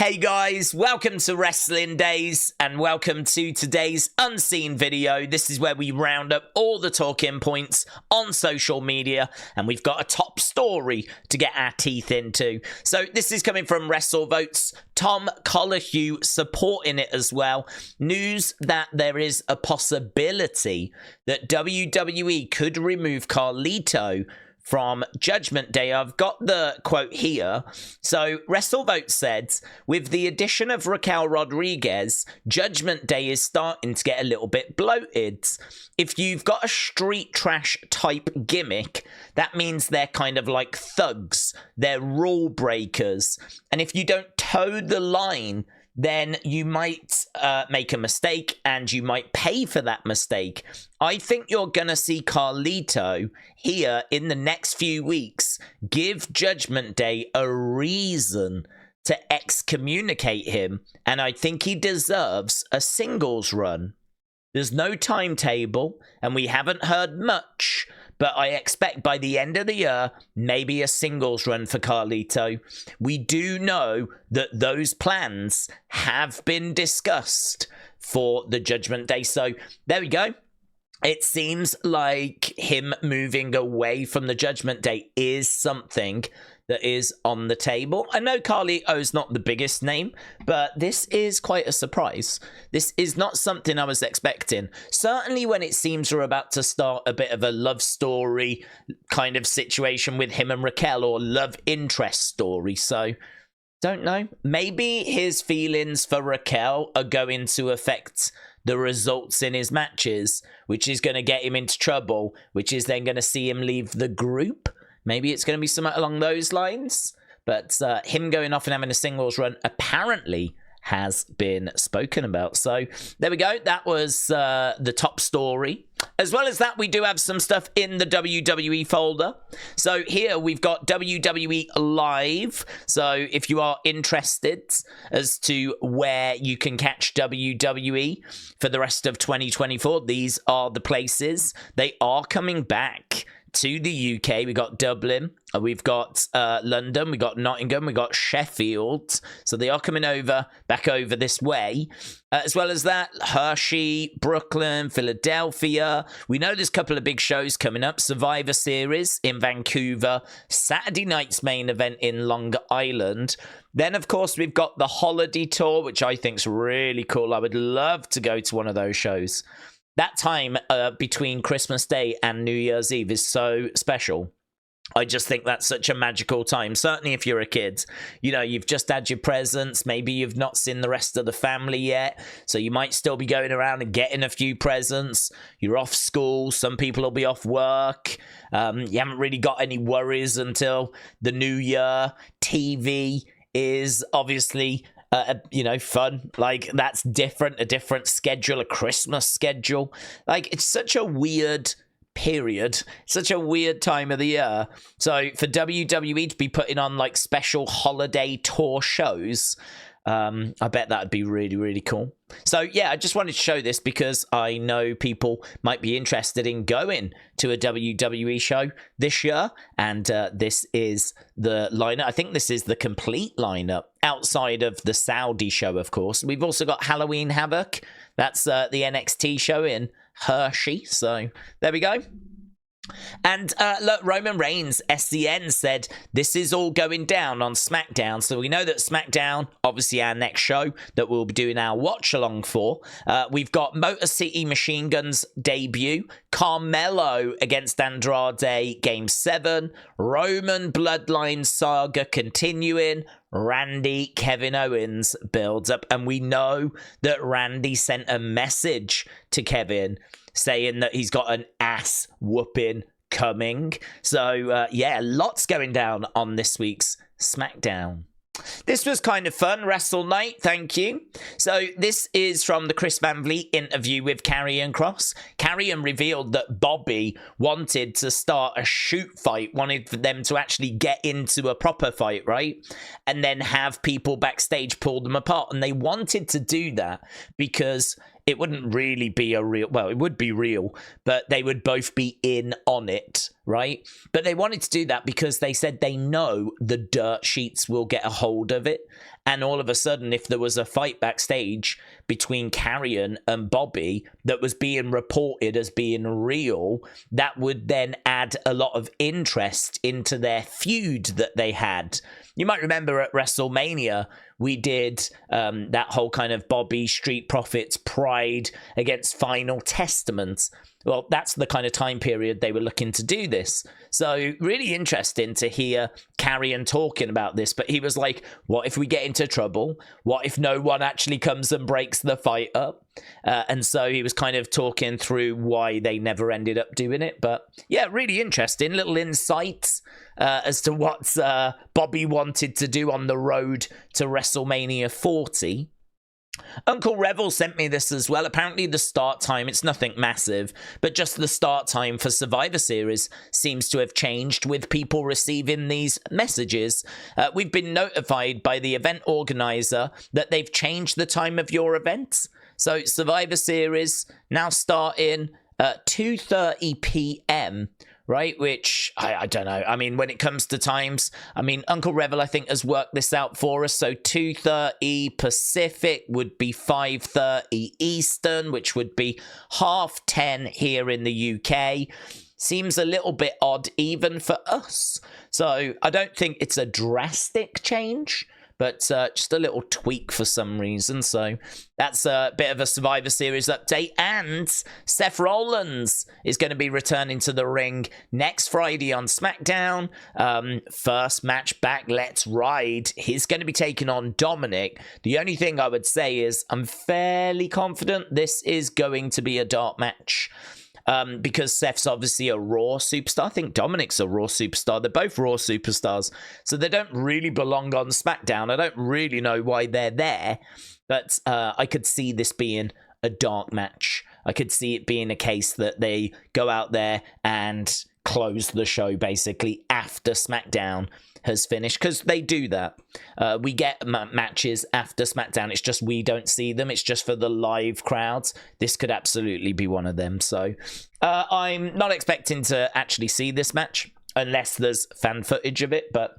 Hey guys, welcome to Wrestling Daze and welcome to today's unseen video. This is where we round up all the talking points on social media and we've got a top story to get our teeth into. So this is coming from WrestleVotes, Tom Collahue supporting it as well. News that there is a possibility that WWE could remove Carlito from Judgment Day. I've got the quote here. So WrestleVote said, with the addition of Raquel Rodriguez, Judgment Day is starting to get a little bit bloated. If you've got a street trash type gimmick, that means they're kind of like thugs. They're rule breakers. And if you don't toe the line, then you might make a mistake and you might pay for that mistake. I think you're going to see Carlito here in the next few weeks give Judgment Day a reason to excommunicate him, and I think he deserves a singles run. There's no timetable, and we haven't heard much, but I expect by the end of the year, maybe a singles run for Carlito. We do know that those plans have been discussed for the Judgment Day. So there we go. It seems like him moving away from the Judgment Day is something that is on the table. I know Carlito's not the biggest name, but this is quite a surprise. This is not something I was expecting. Certainly when it seems we're about to start a bit of a love story kind of situation with him and Raquel, or love interest story. So, don't know. Maybe his feelings for Raquel are going to affect the results in his matches, which is going to get him into trouble, which is then going to see him leave the group. Maybe it's going to be something along those lines. But him going off and having a singles run apparently has been spoken about. So there we go. That was the top story. As well as that, we do have some stuff in the WWE folder. So here we've got WWE Live. So if you are interested as to where you can catch WWE for the rest of 2024, these are the places. They are coming back to the UK. We got Dublin, we've got London, we got Nottingham, we got Sheffield. So they are coming back over this way. As well as that, Hershey, Brooklyn, Philadelphia. We know there's a couple of big shows coming up. Survivor Series in Vancouver, Saturday night's main event in Long Island. Then, of course, we've got the Holiday Tour, which I think is really cool. I would love to go to one of those shows. That time between Christmas Day and New Year's Eve is so special. I just think that's such a magical time. Certainly if you're a kid, you know, you've just had your presents. Maybe you've not seen the rest of the family yet. So you might still be going around and getting a few presents. You're off school. Some people will be off work. You haven't really got any worries until the new year. TV is obviously fun. Like, that's different, a different schedule, a Christmas schedule. Like, it's such a weird period, such a weird time of the year. So for WWE to be putting on like special holiday tour shows, I bet that'd be really, really cool. So yeah, I just wanted to show this because I know people might be interested in going to a WWE show this year, and this is the lineup. I think this is the complete lineup outside of the Saudi show, of course. We've also got Halloween Havoc. That's the NXT show in Hershey. So there we go. And look, Roman Reigns, SCN, said this is all going down on Smackdown. So we know that Smackdown, obviously our next show that we'll be doing our watch along for. We've got Motor City Machine Guns debut, Carmelo against Andrade Game 7, Roman Bloodline saga continuing, Randy Kevin Owens builds up, and we know that Randy sent a message to Kevin saying that he's got an ass whooping coming. So yeah, lots going down on this week's SmackDown. This was kind of fun, Wrestle Night, thank you. So this is from the Chris Van Vliet interview with Karrion Koss. Karrion revealed that Bobby wanted to start a shoot fight, wanted for them to actually get into a proper fight, right? And then have people backstage pull them apart. And they wanted to do that because it wouldn't really be a real, well, it would be real, but they would both be in on it, right? But they wanted to do that because they said they know the dirt sheets will get a hold of it And all of a sudden, if there was a fight backstage between Karrion and Bobby that was being reported as being real, that would then add a lot of interest into their feud that they had. You might remember at WrestleMania, we did that whole kind of Bobby, Street Profits, Pride against Final Testament. Well, that's the kind of time period they were looking to do this. So really interesting to hear Karrion talking about this. But he was like, what if we get into trouble? What if no one actually comes and breaks the fight up? And so he was kind of talking through why they never ended up doing it. But yeah, really interesting. Little insights as to what Bobby wanted to do on the road to WrestleMania 40. Uncle Revel sent me this as well. Apparently the start time, it's nothing massive, but just the start time for Survivor Series seems to have changed with people receiving these messages. We've been notified by the event organizer that they've changed the time of your event. So Survivor Series now starting at 2:30 p.m., right? Which, I don't know. I mean, when it comes to times, I mean, Uncle Revel, I think, has worked this out for us. So 2:30 Pacific would be 5:30 Eastern, which would be 10:30 here in the UK. Seems a little bit odd even for us. So I don't think it's a drastic change, but just a little tweak for some reason. So that's a bit of a Survivor Series update. And Seth Rollins is going to be returning to the ring next Friday on Smackdown. First match back, let's ride. He's going to be taking on Dominic. The only thing I would say is I'm fairly confident this is going to be a dark match. Because Seth's obviously a Raw superstar. I think Dominic's a Raw superstar. They're both Raw superstars. So they don't really belong on SmackDown. I don't really know why they're there. But I could see this being a dark match. I could see it being a case that they go out there and close the show basically after SmackDown has finished, because they do that. We get matches after SmackDown. It's just we don't see them. It's just for the live crowds. This could absolutely be one of them. So I'm not expecting to actually see this match unless there's fan footage of it. But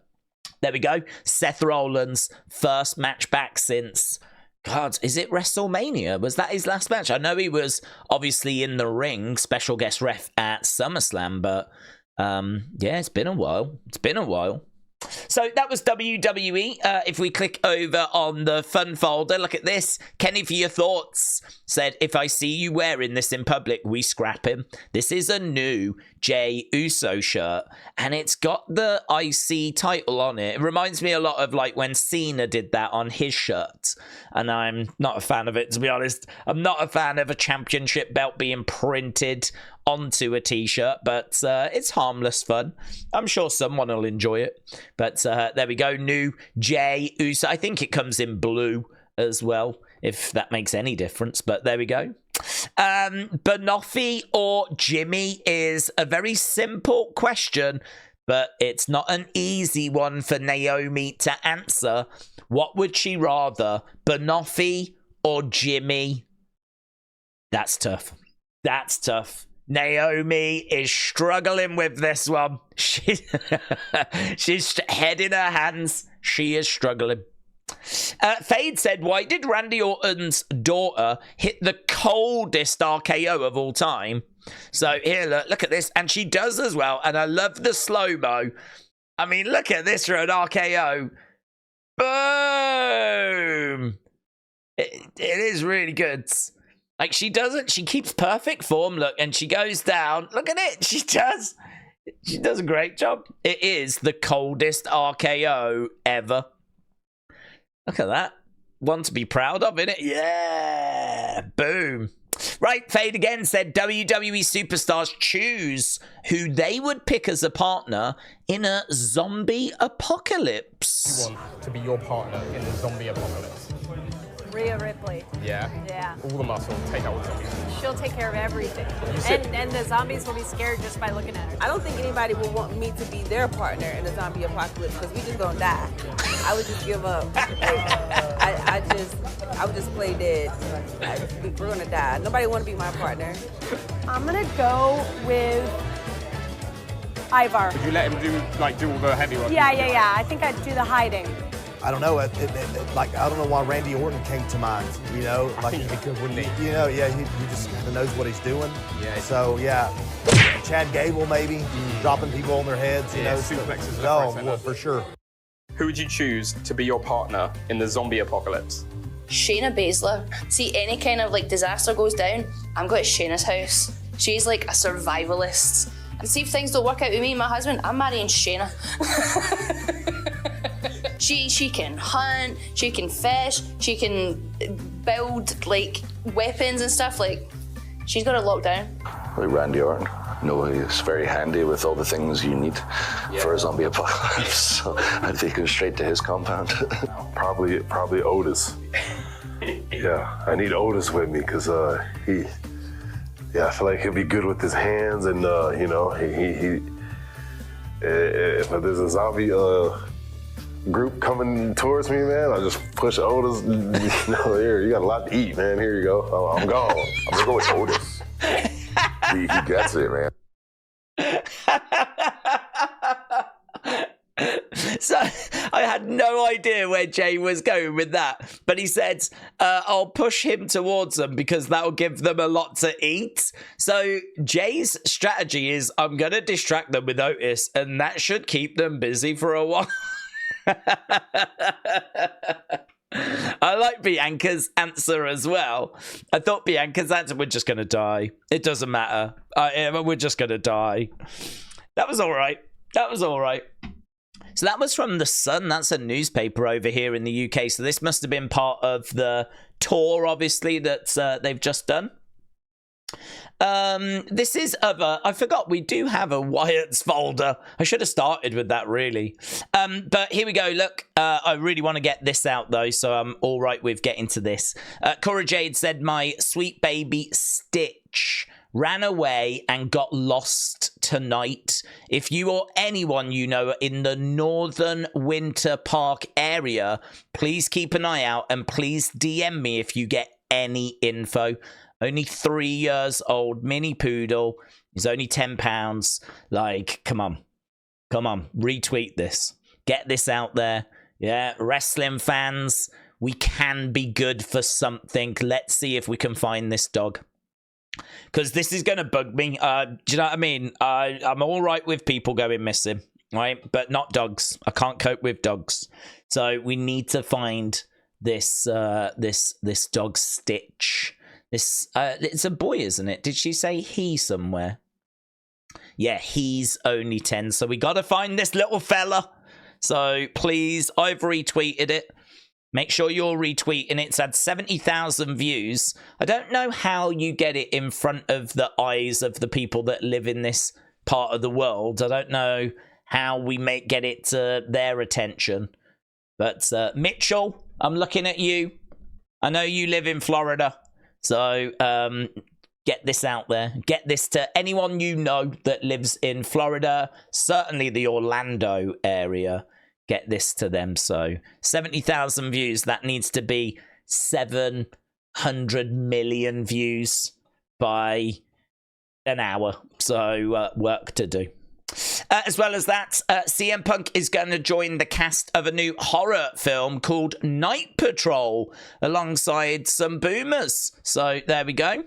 there we go. Seth Rollins, first match back since... God, is it WrestleMania? Was that his last match? I know he was obviously in the ring, special guest ref at SummerSlam, but yeah, it's been a while. It's been a while. So that was WWE. If we click over on the fun folder, look at this. Kenny, for your thoughts, said, if I see you wearing this in public, we scrap him. This is a new Jey Uso shirt, and it's got the IC title on it. It reminds me a lot of like when Cena did that on his shirt, and I'm not a fan of it, to be honest. I'm not a fan of a championship belt being printed onto a t-shirt, but it's harmless fun. I'm sure someone will enjoy it. But there we go, new Jey Uso. I think it comes in blue as well, if that makes any difference, but there we go. Banoffee or Jimmy is a very simple question, but it's not an easy one for Naomi to answer. What would she rather, Banoffee or Jimmy? That's tough. That's tough. Naomi is struggling with this one. She's head in her hands. She is struggling. Fade said, why did Randy Orton's daughter hit the coldest RKO of all time? So here, look at this. And she does as well. And I love the slow-mo. I mean, look at this for an RKO. Boom! It is really good. Like, she keeps perfect form, look, and she goes down. Look at it. She does a great job. It is the coldest RKO ever. Look at that. One to be proud of, innit? Yeah. Boom. Right, Fade again said WWE Superstars choose who they would pick as a partner in a zombie apocalypse. You want to be your partner in the zombie apocalypse? Rhea Ripley. Yeah? Yeah. All the muscle, take out the zombies. She'll take care of everything. And the zombies will be scared just by looking at her. I don't think anybody would want me to be their partner in the zombie apocalypse because we just gonna die. I would just give up. I would just play dead. We're gonna die. Nobody want to be my partner. I'm gonna go with Ivar. Would you let him do all the heavy work? Yeah. I think I'd do the hiding. I don't know. Like, I don't know why Randy Orton came to mind. You know, I think he could, wouldn't he? You know, yeah, he just knows what he's doing. Yeah. So yeah, Chad Gable maybe dropping people on their heads. You know, suplexes. well, for sure. Who would you choose to be your partner in the zombie apocalypse? Shayna Baszler. See, any kind of like disaster goes down, I'm going to Shayna's house. She's like a survivalist. And see if things don't work out with me and my husband, I'm marrying Shayna. She can hunt, she can fish, she can build like weapons and stuff. Like, she's got it locked down. Like Randy Orton. No, he's very handy with all the things you need for a zombie apocalypse. So I'd take him straight to his compound. Probably Otis. Yeah, I need Otis with me because I feel like he'll be good with his hands, and you know, if there's a zombie group coming towards me, man, I just push Otis. You know, here, you got a lot to eat, man. Here you go. I'm gone. I'm gonna go with Otis. He gets it, man. So I had no idea where Jey was going with that, but he said, I'll push him towards them because that'll give them a lot to eat. So Jey's strategy is, I'm going to distract them with Otis, and that should keep them busy for a while. I like Bianca's answer as well. I thought Bianca's answer, we're just going to die. It doesn't matter. We're just going to die. That was all right. That was all right. So that was from The Sun. That's a newspaper over here in the UK. So this must have been part of the tour, obviously, that they've just done. This is other. I forgot we do have a Wyatt's folder. I should have started with that, really. But here we go. Look, I really want to get this out, though, so I'm all right with getting to this. Cora Jade said, my sweet baby Stitch ran away and got lost tonight. If you or anyone you know are in the Northern Winter Park area, please keep an eye out and please DM me if you get any info. Only 3 years old, mini poodle. He's only £10. Like, come on. Come on, retweet this. Get this out there. Yeah, wrestling fans, we can be good for something. Let's see if we can find this dog. Because this is going to bug me. Do you know what I mean? I'm all right with people going missing, right? But not dogs. I can't cope with dogs. So we need to find this this dog Stitch. This it's a boy, isn't it? Did she say he somewhere? Yeah, he's only 10. So we got to find this little fella. So please, I've retweeted it. Make sure you're retweeting it. It's had 70,000 views. I don't know how you get it in front of the eyes of the people that live in this part of the world. I don't know how we get it to their attention. But Mitchell, I'm looking at you. I know you live in Florida. So get this out there. Get this to anyone you know that lives in Florida. Certainly the Orlando area. Get this to them. So 70,000 views. That needs to be 700 million views by an hour. So work to do. As well as that, CM Punk is going to join the cast of a new horror film called Night Patrol alongside some boomers. So there we go.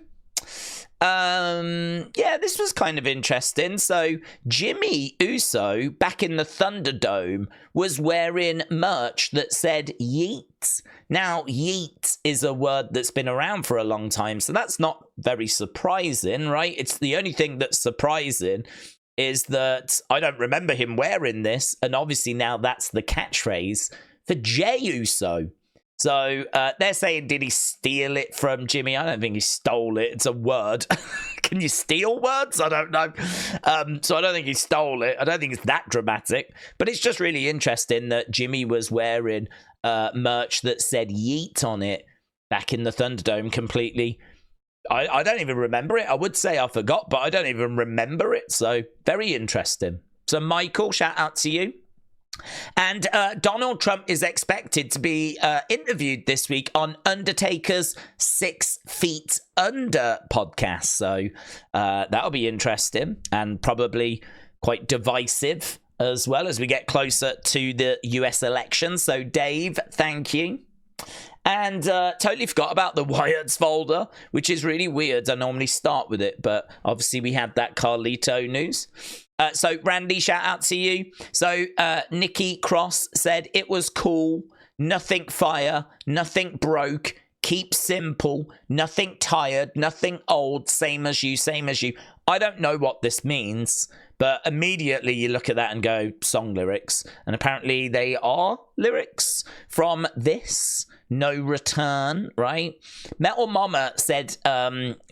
Yeah, this was kind of interesting. So Jimmy Uso back in the Thunderdome was wearing merch that said Yeet. Now, Yeet is a word that's been around for a long time, so that's not very surprising, right? It's the only thing that's surprising is that I don't remember him wearing this, and obviously now that's the catchphrase for Jey Uso. So they're saying, did he steal it from Jimmy? I don't think he stole it. It's a word. Can you steal words? I don't know. So I don't think he stole it. I don't think it's that dramatic. But it's just really interesting that Jimmy was wearing merch that said Yeet on it back in the Thunderdome completely. I don't even remember it. I would say I forgot, but I don't even remember it. So very interesting. So Michael, shout out to you. And Donald Trump is expected to be interviewed this week on Undertaker's 6 Feet Under podcast. So that'll be interesting and probably quite divisive. as well as we get closer to the US election. So, Dave, thank you. And totally forgot about the Wyatt's folder, which is really weird. I normally start with it, but obviously we had that Carlito news. So, Randy, shout out to you. So, Nikki Cross said, it was cool. Nothing fire. Nothing broke. Keep simple. Nothing tired. Nothing old. Same as you. Same as you. I don't know what this means, but immediately you look at that and go, song lyrics. And apparently they are lyrics from this. No Return, right? Metal Mama said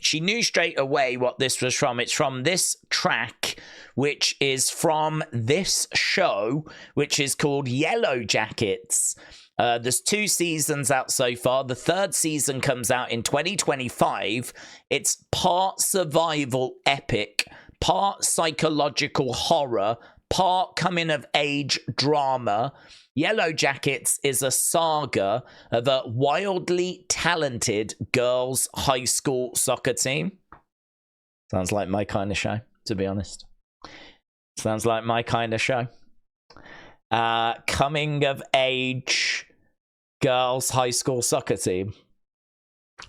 she knew straight away what this was from. It's from this track, which is from this show, which is called Yellow Jackets. There's 2 seasons out so far. The 3rd season comes out in 2025. It's part survival epic, part psychological horror, part coming of age drama. Yellow Jackets is a saga of a wildly talented girls' high school soccer team. Sounds like my kind of show, to be honest. Sounds like my kind of show. Coming of age girls' high school soccer team.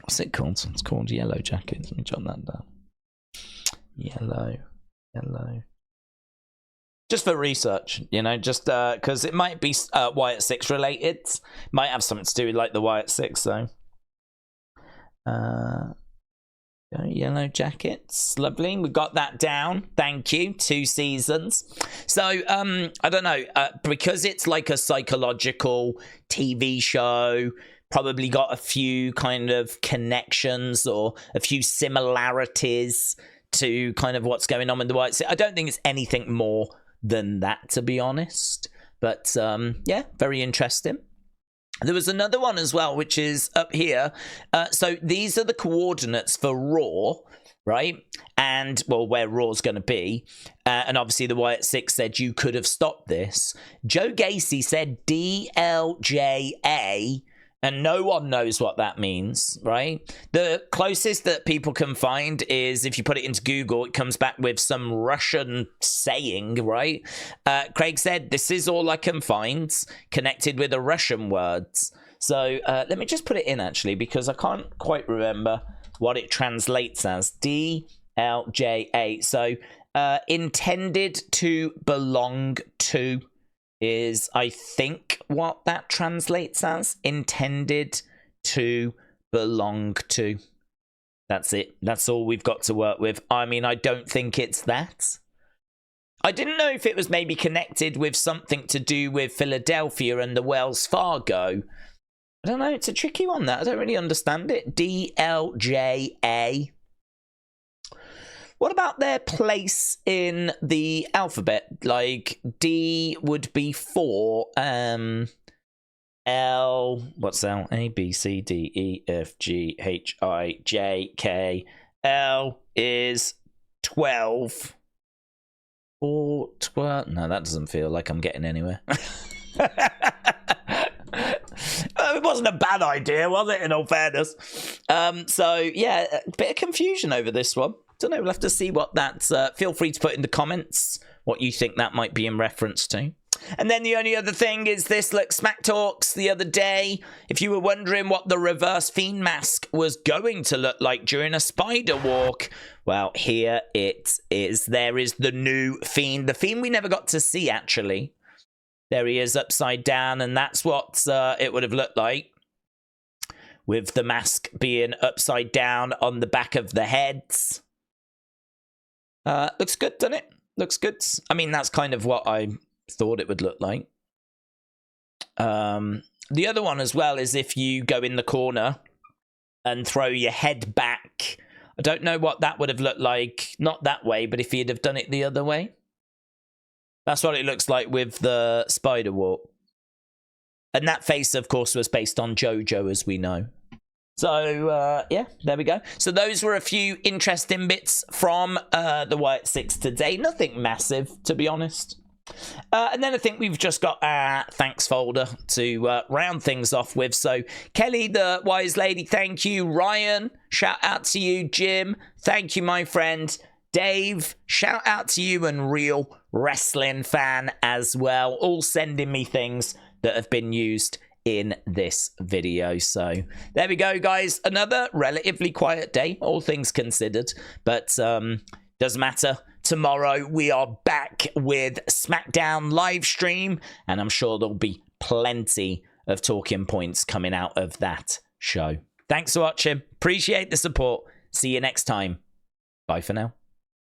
What's it called? It's called Yellow Jackets. Let me jot that down. Yellow. Just for research, you know, just because it might be Wyatt 6 related. Might have something to do with like the Wyatt 6, so. Yellow Jackets, lovely. We got that down. Thank you. 2 seasons. So I don't know, because it's like a psychological TV show, probably got a few kind of connections or a few similarities to kind of what's going on in the Wyatt 6. I don't think it's anything more than that, to be honest, but yeah, very interesting. There was another one as well, which is up here. So these are the coordinates for Raw, right? And, well, where Raw's going to be. And obviously the Wyatt 6 said you could have stopped this. Joe Gacy said DLJA, and no one knows what that means, right? The closest that people can find is if you put it into Google, it comes back with some Russian saying, right? Craig said, this is all I can find, connected with the Russian words. So let me just put it in, actually, because I can't quite remember what it translates as. DLJA. So intended to belong to is, I think, what that translates as. Intended to belong to. That's it. That's all we've got to work with. I mean, I don't think it's that. I didn't know if it was maybe connected with something to do with Philadelphia and the Wells Fargo. I don't know. It's a tricky one, that. I don't really understand it. DLJA. What about their place in the alphabet? Like, D would be 4. L, what's L? A, B, C, D, E, F, G, H, I, J, K. L is 12. 4, 12. No, that doesn't feel like I'm getting anywhere. It wasn't a bad idea, was it, in all fairness? So, yeah, a bit of confusion over this one. Don't know, we'll have to see what that's... feel free to put in the comments what you think that might be in reference to. And then the only other thing is this, look, Smack Talks the other day. If you were wondering what the reverse Fiend mask was going to look like during a spider walk, well, here it is. There is the new Fiend. The Fiend we never got to see, actually. There he is upside down, and that's what it would have looked like, with the mask being upside down on the back of the heads. Looks good, doesn't it? Looks good. I mean, that's kind of what I thought it would look like. The other one as well is if you go in the corner and throw your head back. I don't know what that would have looked like. Not that way, but if you'd have done it the other way. That's what it looks like with the spider walk. And that face, of course, was based on JoJo, as we know. So, yeah, there we go. So those were a few interesting bits from the Wyatt 6 today. Nothing massive, to be honest. And then I think we've just got our thanks folder to round things off with. So, Kelly, the wise lady, thank you. Ryan, shout out to you. Jim, thank you, my friend. Dave, shout out to you and Real Wrestling Fan as well, all sending me things that have been used in this video. So there we go, guys. Another relatively quiet day, all things considered, but doesn't matter. Tomorrow we are back with Smackdown live stream, and I'm sure there'll be plenty of talking points coming out of that show. Thanks for watching. Appreciate the support. See you next time. Bye for now.